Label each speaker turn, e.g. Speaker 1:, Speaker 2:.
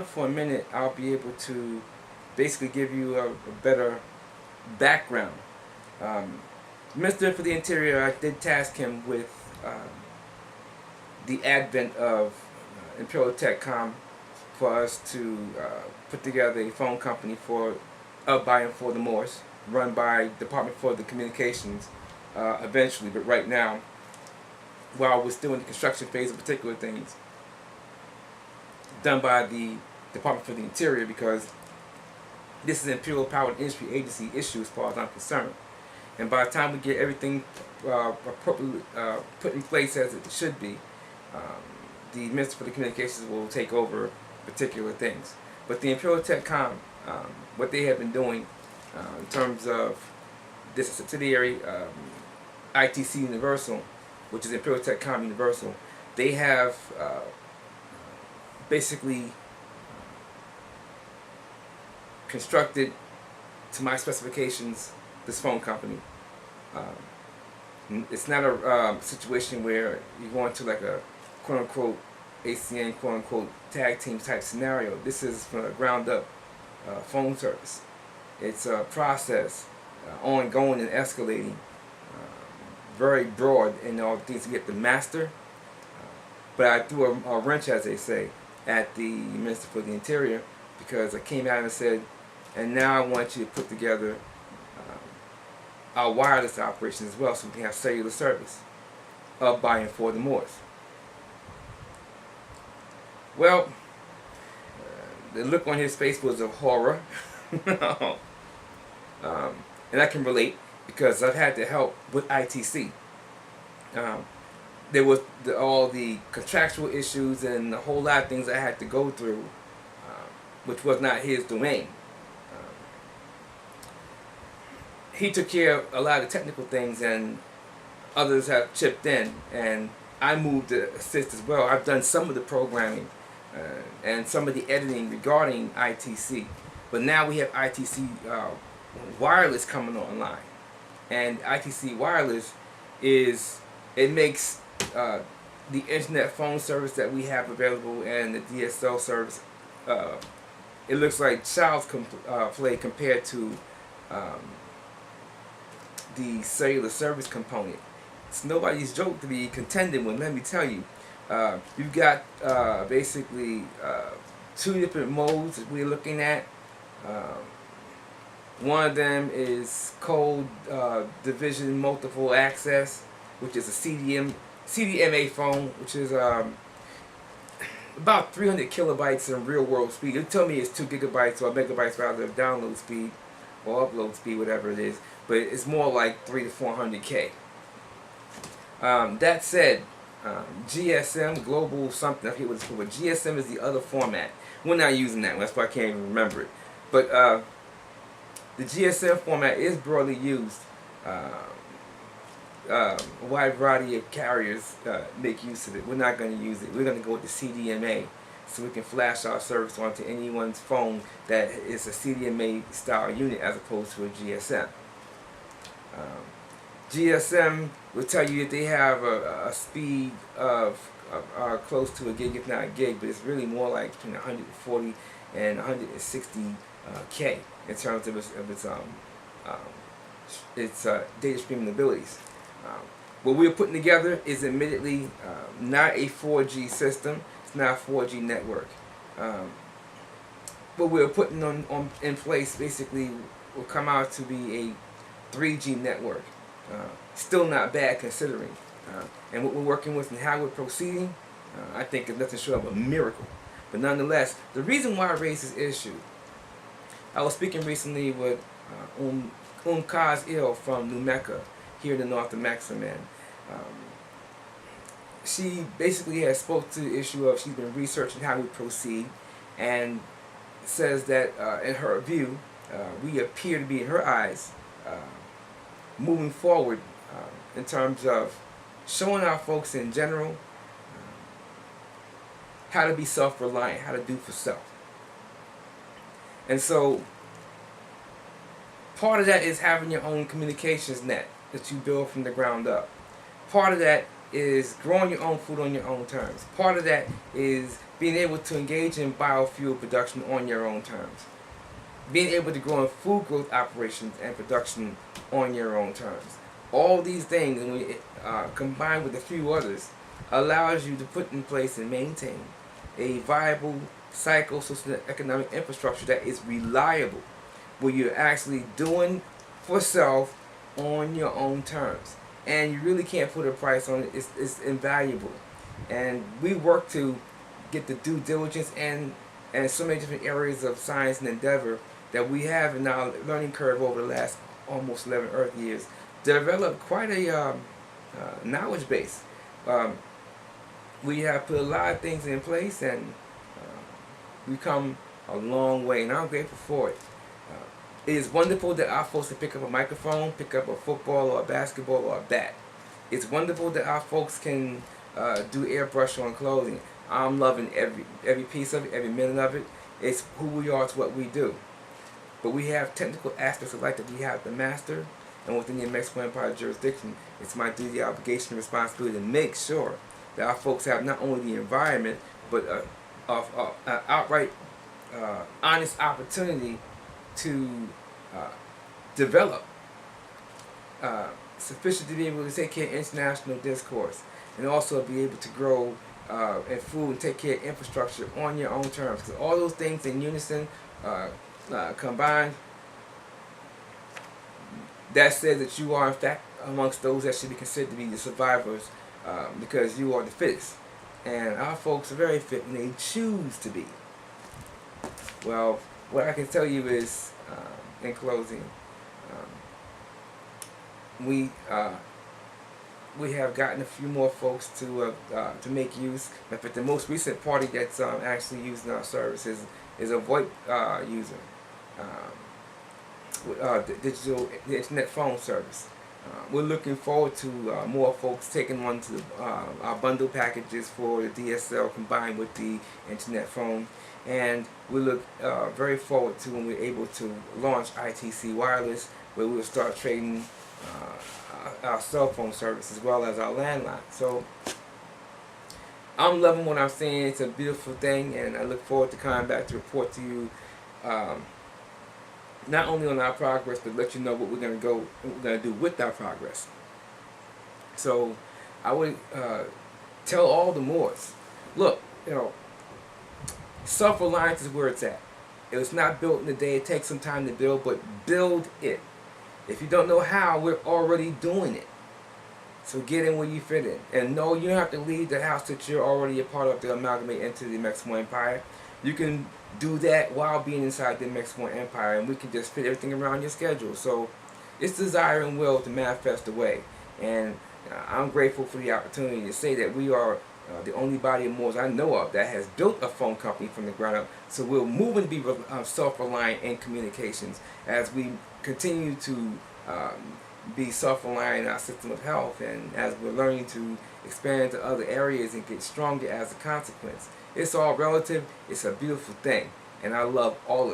Speaker 1: for a minute, I'll be able to basically give you a better background. Minister for the Interior, I did task him with the advent of Imperial Techcom for us to put together a phone company by and for the Moors, run by Department for the Communications eventually, but right now, while we're still in the construction phase of particular things, done by the Department for the Interior, because this is an Imperial Powered Industry Agency issue as far as I'm concerned. And by the time we get everything appropriately put in place as it should be, the Minister for the Communications will take over particular things. But the Imperial Techcom, what they have been doing in terms of this subsidiary, ITC Universal, which is Imperial Techcom Universal, they have basically constructed to my specifications this phone company. It's not a situation where you go into like a quote-unquote ACN quote-unquote tag team type scenario. This is from a ground up phone service. It's a process, ongoing and escalating, very broad in all the things to get the master. But I threw a wrench, as they say, at the Minister for the Interior, because I came out and said, and now I want you to put together our wireless operations as well, so we can have cellular service of by and for the Moors. Well, the look on his face was of horror. And I can relate, because I've had to help with ITC. There was all the contractual issues and a whole lot of things I had to go through, which was not his domain. He took care of a lot of technical things, and others have chipped in, and I moved to assist as well. I've done some of the programming and some of the editing regarding ITC, but now we have ITC wireless coming online, and ITC wireless makes the internet phone service that we have available and the DSL service, it looks like child's play compared to the cellular service component. It's nobody's joke to be contending with, let me tell you. You've got basically two different modes that we're looking at. One of them is code division multiple access, which is a CDMA phone, which is about 300 kilobytes in real world speed. It tell me it's 2 gigabytes or megabytes rather of download speed or upload speed, whatever it is, but it's more like 300 to 400K. That said, GSM, Global something, I forget what it's called, but GSM is the other format. We're not using that one, that's why I can't even remember it. But the GSM format is broadly used. A wide variety of carriers make use of it. We're not going to use it. We're going to go with the CDMA, so we can flash our service onto anyone's phone that is a CDMA style unit as opposed to a GSM. GSM will tell you that they have a speed of close to a gig, if not a gig, but it's really more like between 140 and 160K in terms of its data streaming abilities. What we're putting together is admittedly not a 4G system. It's not a 4G network. What we're putting in place basically will come out to be a 3G network. Still not bad considering. And what we're working with and how we're proceeding, I think is nothing short of a miracle. But nonetheless, the reason why I raised this issue, I was speaking recently with Kaz from New Mecca, here in the North Amexem, and she basically has spoke to the issue of she's been researching how we proceed, and says that in her view, we appear to be, in her eyes, moving forward in terms of showing our folks in general how to be self-reliant, how to do for self. And so part of that is having your own communications net that you build from the ground up. Part of that is growing your own food on your own terms. Part of that is being able to engage in biofuel production on your own terms, being able to grow in food growth operations and production on your own terms. All these things, and we combined with a few others, allows you to put in place and maintain a viable psycho-social economic infrastructure that is reliable, where you're actually doing for self on your own terms. And you really can't put a price on it. It's invaluable. And we work to get the due diligence and so many different areas of science and endeavor that we have in our learning curve over the last almost 11 Earth years, developed quite a knowledge base. We have put a lot of things in place, and we've come a long way, and I'm grateful for it. It is wonderful that our folks can pick up a microphone, pick up a football or a basketball or a bat. It's wonderful that our folks can do airbrush on clothing. I'm loving every piece of it, every minute of it. It's who we are, it's what we do. But we have technical aspects of life that we have to master, and within the Amexem-Moor-Empire jurisdiction, it's my duty, obligation, and responsibility to make sure that our folks have not only the environment, but an outright honest opportunity to develop sufficient to be able to take care of international discourse, and also be able to grow and food and take care of infrastructure on your own terms. Because all those things in unison combined, that says that you are in fact amongst those that should be considered to be the survivors, because you are the fittest. And our folks are very fit when they choose to be. Well, what I can tell you is, in closing, we have gotten a few more folks to make use. In fact, the most recent party that's actually using our services is a VoIP user, the internet phone service. We're looking forward to more folks taking on to our bundle packages for the DSL combined with the internet phone. And we look very forward to when we're able to launch ITC Wireless, where we will start trading our cell phone service as well as our landline. So I'm loving what I'm seeing. It's a beautiful thing, and I look forward to coming back to report to you not only on our progress, but let you know what we're going to do with our progress. So I would tell all the Moors, look, self-reliance is where it's at. It was not built in a day. It takes some time to build, but build it. If you don't know how, we're already doing it. So get in where you fit in. And no, you don't have to leave the house that you're already a part of to amalgamate into the Amexem-Moor-Empire. You can do that while being inside the Amexem-Moor-Empire, and we can just fit everything around your schedule. So it's desire and will to manifest away. And I'm grateful for the opportunity to say that we are the only body of Moors I know of that has built a phone company from the ground up. So we're moving to be self-reliant in communications as we continue to be self-reliant in our system of health, and as we're learning to expand to other areas and get stronger as a consequence. It's all relative. It's a beautiful thing, and I love all of it.